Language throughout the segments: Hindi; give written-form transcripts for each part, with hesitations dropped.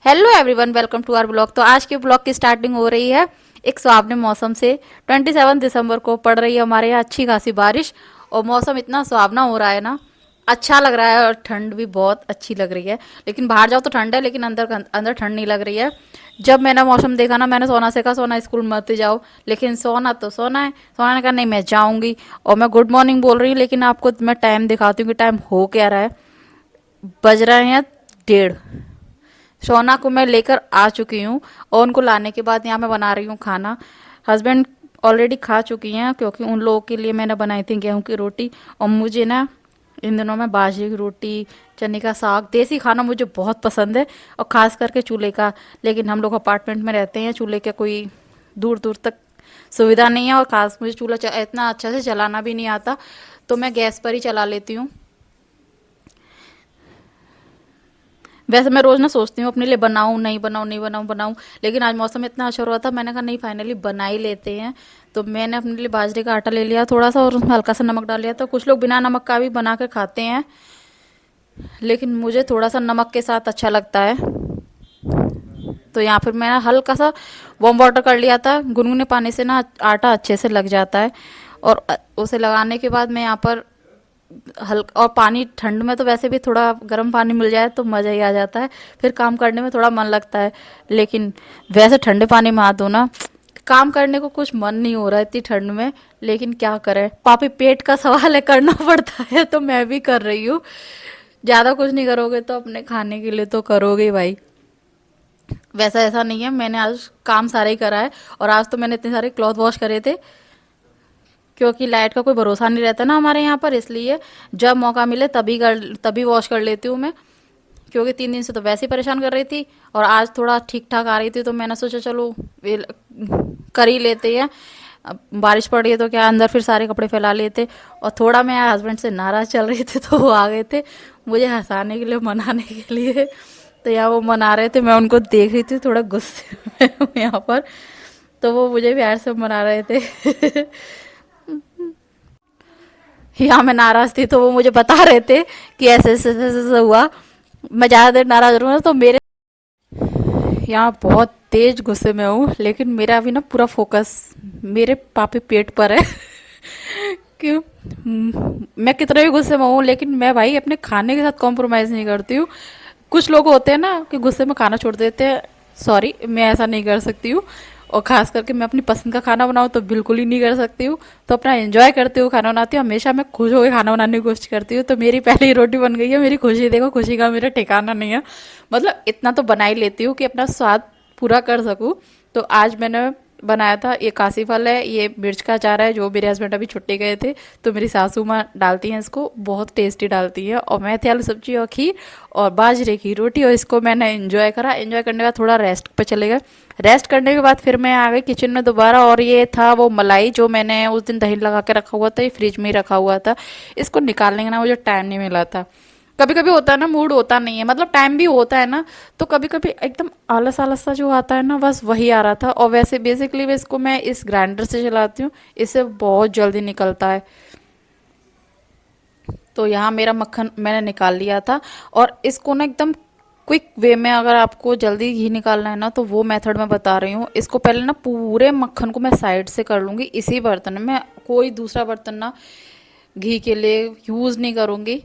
Hello everyone, welcome to our blog. तो आज के ब्लॉग की स्टार्टिंग हो रही है एक सुहावने मौसम से। 27 दिसंबर को पड़ रही है हमारे यहाँ अच्छी खासी बारिश और मौसम इतना सुहावना हो रहा है ना, अच्छा लग रहा है और ठंड भी बहुत अच्छी लग रही है। लेकिन बाहर जाओ तो ठंड है, लेकिन अंदर अंदर ठंड नहीं लग रही है। जब मैंने मौसम देखा ना, मैंने सोना से कहा सोना स्कूल मत जाओ, लेकिन सोना तो सोना है। सोना ने कहा नहीं मैं जाऊंगी, और मैं गुड मॉर्निंग बोल रही हूँ, लेकिन आपको मैं टाइम दिखाती हूँ कि टाइम हो क्या रहा है। बज रहे हैं 1:30। सोना को मैं लेकर आ चुकी हूँ और उनको लाने के बाद यहाँ मैं बना रही हूँ खाना। हस्बैंड ऑलरेडी खा चुकी हैं, क्योंकि उन लोगों के लिए मैंने बनाई थी गेहूं की रोटी। और मुझे ना इन दिनों में बाजरे की रोटी, चने का साग, देसी खाना मुझे बहुत पसंद है, और ख़ास करके चूल्हे का। लेकिन हम लोग अपार्टमेंट में रहते हैं, चूल्हे का कोई दूर दूर तक सुविधा नहीं है, और ख़ास मुझे चूल्हा इतना अच्छा से चलाना भी नहीं आता, तो मैं गैस पर ही चला लेती हूँ। वैसे मैं रोज ना सोचती हूँ अपने लिए बनाऊं नहीं बनाऊं नहीं बनाऊं बनाऊं, लेकिन आज मौसम इतना अच्छा हो रहा था, मैंने कहा नहीं फाइनली बना ही लेते हैं। तो मैंने अपने लिए बाजरे का आटा ले लिया थोड़ा सा, और उसमें हल्का सा नमक डाल लिया। तो कुछ लोग बिना नमक का भी बना के खाते हैं, लेकिन मुझे थोड़ा सा नमक के साथ अच्छा लगता है। तो यहाँ पर मैंने हल्का सा वार्म वाटर कर लिया था, गुनगुने पानी से ना आटा अच्छे से लग जाता है। और उसे लगाने के बाद मैं यहाँ पर हल्का, और पानी ठंड में तो वैसे भी थोड़ा गर्म पानी मिल जाए तो मज़ा ही आ जाता है, फिर काम करने में थोड़ा मन लगता है। लेकिन वैसे ठंडे पानी में हाथ धोना, काम करने को कुछ मन नहीं हो रहा है इतनी ठंड में। लेकिन क्या करें, पापी पेट का सवाल है, करना पड़ता है, तो मैं भी कर रही हूँ। ज़्यादा कुछ नहीं करोगे तो अपने खाने के लिए तो करोगे ही भाई। वैसा ऐसा नहीं है, मैंने आज काम सारा ही करा है। और आज तो मैंने इतने सारे क्लॉथ वॉश करे थे, क्योंकि लाइट का कोई भरोसा नहीं रहता ना हमारे यहाँ पर, इसलिए जब मौका मिले तभी वॉश कर लेती हूँ मैं। क्योंकि 3 दिन से तो वैसे ही परेशान कर रही थी, और आज थोड़ा ठीक ठाक आ रही थी, तो मैंने सोचा चलो कर ही लेते हैं। अब बारिश पड़ रही है तो क्या, अंदर फिर सारे कपड़े फैला लेते। और थोड़ा मैं हस्बैंड से नाराज चल रही थी, तो वो आ गए थे मुझे हंसाने के लिए, मनाने के लिए। तो यहाँ वो मना रहे थे, मैं उनको देख रही थी थोड़ा गुस्से में हूँ यहाँ पर, तो वो मुझे प्यार से मना रहे थे। यहाँ मैं नाराज थी तो वो मुझे बता रहे थे कि ऐसे ऐसे ऐसे ऐसे हुआ। मैं ज़्यादा देर नाराज रहूँगा तो मेरे यहाँ बहुत तेज गुस्से में हूँ, लेकिन मेरा अभी ना पूरा फोकस मेरे पापी पेट पर है। क्यों, मैं कितने भी गुस्से में हूँ, लेकिन मैं भाई अपने खाने के साथ कॉम्प्रोमाइज़ नहीं करती हूँ। कुछ लोग होते हैं ना कि गुस्से में खाना छोड़ देते हैं, सॉरी मैं ऐसा नहीं कर सकती हूँ। और खास करके मैं अपनी पसंद का खाना बनाऊँ तो बिल्कुल ही नहीं कर सकती हूँ। तो अपना एंजॉय करते हुए खाना बनाती हूँ, हमेशा मैं खुश होकर खाना बनाने की कोशिश करती हूँ। तो मेरी पहली ही रोटी बन गई है, मेरी खुशी देखो, खुशी का मेरा ठिकाना नहीं है। मतलब इतना तो बना ही लेती हूँ कि अपना स्वाद पूरा कर सकूँ। तो आज मैंने बनाया था, ये काशी फल है, ये मिर्च का अचार है, जो मेरे हस्बैंड अभी छुट्टी गए थे तो मेरी सासू माँ डालती हैं इसको, बहुत टेस्टी डालती है। और मेथी आलू सब्जी और खीर और बाजरे की रोटी, और इसको मैंने एंजॉय करा। एंजॉय करने के बाद थोड़ा रेस्ट पे चले गए। रेस्ट करने के बाद फिर मैं आ गई किचन में दोबारा, और ये था वो मलाई जो मैंने उस दिन दही लगा के रखा हुआ था, ये फ्रिज में ही रखा हुआ था। इसको निकालने का ना मुझे टाइम नहीं मिला था। कभी कभी होता है ना, मूड होता नहीं है, मतलब टाइम भी होता है ना, तो कभी कभी एकदम आलस आलस सा जो आता है ना, बस वही आ रहा था। और वैसे बेसिकली इसको मैं इस ग्राइंडर से चलाती हूँ, इससे बहुत जल्दी निकलता है। तो यहाँ मेरा मक्खन मैंने निकाल लिया था। और इसको ना एकदम क्विक वे में, अगर आपको जल्दी घी निकालना है ना, तो वो मेथड मैं बता रही हूँ। इसको पहले ना पूरे मक्खन को मैं साइड से कर लूँगी इसी बर्तन में, कोई दूसरा बर्तन ना घी के लिए यूज़ नहीं करूँगी,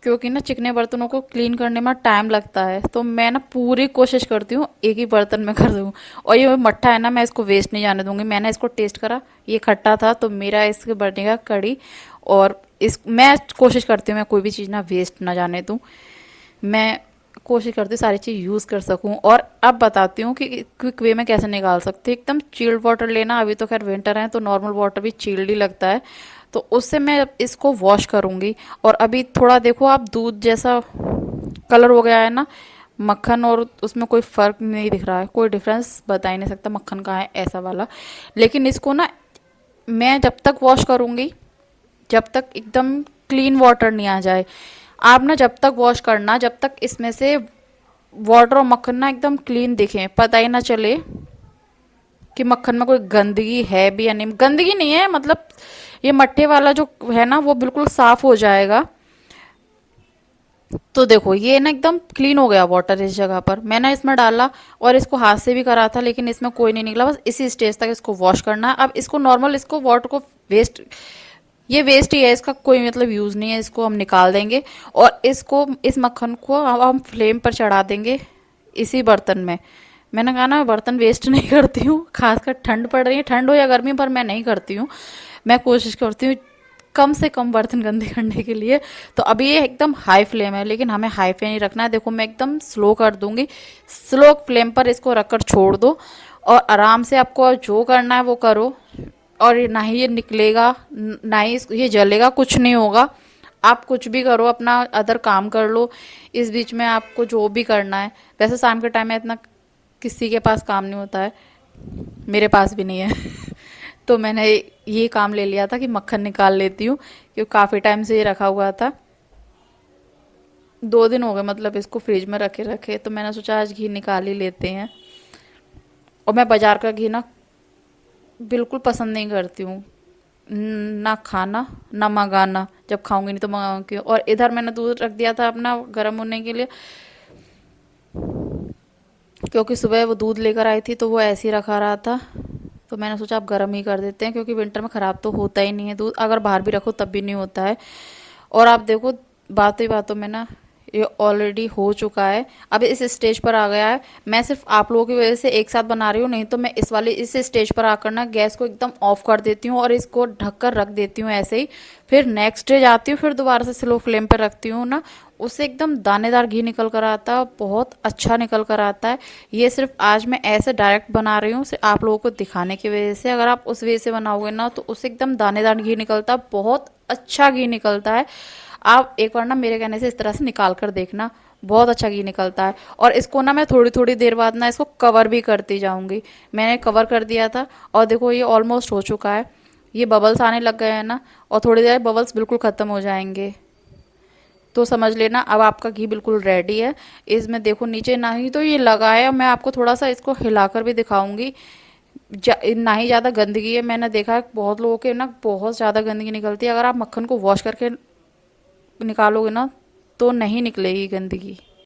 क्योंकि ना चिकने बर्तनों को क्लीन करने में टाइम लगता है। तो मैं ना पूरी कोशिश करती हूँ एक ही बर्तन में कर दूँ। और ये मट्ठा है ना, मैं इसको वेस्ट नहीं जाने दूंगी। मैंने इसको टेस्ट करा, ये खट्टा था, तो मेरा इसके बनेगा कड़ी। और इस मैं कोशिश करती हूँ मैं कोई भी चीज़ ना वेस्ट ना जाने दूँ। मैं कोशिश करती हूँ सारी चीज़ यूज़ कर सकूँ। और अब बताती हूँ कि क्विक वे में कैसे निकाल सकते हैं। एकदम चिल्ड वाटर लेना, अभी तो खैर विंटर है तो नॉर्मल वाटर भी चिल्ड ही लगता है, तो उससे मैं इसको वॉश करूँगी। और अभी थोड़ा देखो आप, दूध जैसा कलर हो गया है ना मक्खन, और उसमें कोई फ़र्क नहीं दिख रहा है, कोई डिफरेंस बता ही नहीं सकता मक्खन कहाँ है ऐसा वाला। लेकिन इसको ना मैं जब तक वॉश करूँगी, जब तक एकदम क्लीन वाटर नहीं आ जाए, आप ना जब तक वॉश करना, जब तक इसमें से वाटर और मक्खन ना एकदम क्लीन दिखे, पता ही ना चले कि मक्खन में कोई गंदगी है भी या नहीं। गंदगी नहीं है, मतलब ये मट्ठे वाला जो है ना वो बिल्कुल साफ हो जाएगा। तो देखो ये ना एकदम क्लीन हो गया वाटर इस जगह पर। मैंने इसमें डाला और इसको हाथ से भी करा था लेकिन इसमें कोई नहीं निकला। बस इसी स्टेज तक इसको वॉश करना है। अब इसको नॉर्मल, इसको वाटर को वेस्ट, ये वेस्ट ही है, इसका कोई मतलब यूज नहीं है, इसको हम निकाल देंगे। और इसको, इस मक्खन को अब हम फ्लेम पर चढ़ा देंगे इसी बर्तन में। मैंने कहा ना मैं बर्तन वेस्ट नहीं करती हूँ, खासकर ठंड पड़ रही है, ठंड हो या गर्मी, पर मैं नहीं करती हूँ। मैं कोशिश करती हूँ कम से कम बर्तन गंदे करने के लिए। तो अभी ये एकदम हाई फ्लेम है, लेकिन हमें हाई फ्लेम नहीं रखना है। देखो मैं एकदम स्लो कर दूंगी। स्लो फ्लेम पर इसको रखकर छोड़ दो और आराम से आपको जो करना है वो करो। और ना ही ये निकलेगा, ना ही ये जलेगा, कुछ नहीं होगा। आप कुछ भी करो, अपना अदर काम कर लो इस बीच में, आपको जो भी करना है। वैसे शाम के टाइम में इतना किसी के पास काम नहीं होता है, मेरे पास भी नहीं है। तो मैंने ये काम ले लिया था कि मक्खन निकाल लेती हूँ, क्योंकि काफ़ी टाइम से ये रखा हुआ था। 2 दिन हो गए मतलब इसको फ्रिज में रखे रखे, तो मैंने सोचा आज घी निकाल ही लेते हैं। और मैं बाजार का घी ना बिल्कुल पसंद नहीं करती हूँ, ना खाना ना मंगाना। जब खाऊंगी नहीं तो मंगाऊंगी। और इधर मैंने दूध रख दिया था अपना गर्म होने के लिए, क्योंकि सुबह वो दूध लेकर आई थी तो वो ऐसे ही रखा रहा था। तो मैंने सोचा अब गर्म ही कर देते हैं, क्योंकि विंटर में ख़राब तो होता ही नहीं है दूध, अगर बाहर भी रखो तब भी नहीं होता है। और आप देखो बातों ही बातों में ना ये ऑलरेडी हो चुका है, अब इस स्टेज पर आ गया है। मैं सिर्फ आप लोगों की वजह से एक साथ बना रही हूँ, नहीं तो मैं इस वाली इस स्टेज पर आकर ना गैस को एकदम ऑफ कर देती हूँ और इसको ढककर रख देती हूँ ऐसे ही। फिर नेक्स्ट डे जाती हूँ, फिर दोबारा से स्लो फ्लेम पर रखती हूँ ना, उससे एकदम दानेदार घी निकल कर आता है, बहुत अच्छा निकल कर आता है। ये सिर्फ आज मैं ऐसे डायरेक्ट बना रही हूँ सिर्फ आप लोगों को दिखाने की वजह से। अगर आप उस वे से बनाओगे ना तो उससे एकदम दानेदार घी निकलता है, बहुत अच्छा घी निकलता है। आप एक बार ना मेरे कहने से इस तरह से निकाल कर देखना, बहुत अच्छा घी निकलता है। और इसको ना मैं थोड़ी थोड़ी देर बाद ना इसको कवर भी करती जाऊंगी। मैंने कवर कर दिया था और देखो ये ऑलमोस्ट हो चुका है। ये बबल्स आने लग गए हैं ना, और थोड़ी देर बबल्स बिल्कुल ख़त्म हो जाएंगे तो समझ लेना अब आपका घी बिल्कुल रेडी है। इसमें देखो नीचे ना ही तो ये लगा है, मैं आपको थोड़ा सा इसको हिलाकर भी दिखाऊंगी। ना ही ज़्यादा गंदगी है, मैंने देखा है बहुत लोगों के ना बहुत ज़्यादा गंदगी निकलती है। अगर आप मक्खन को वॉश करके निकालोगे ना तो नहीं निकलेगी गंदगी।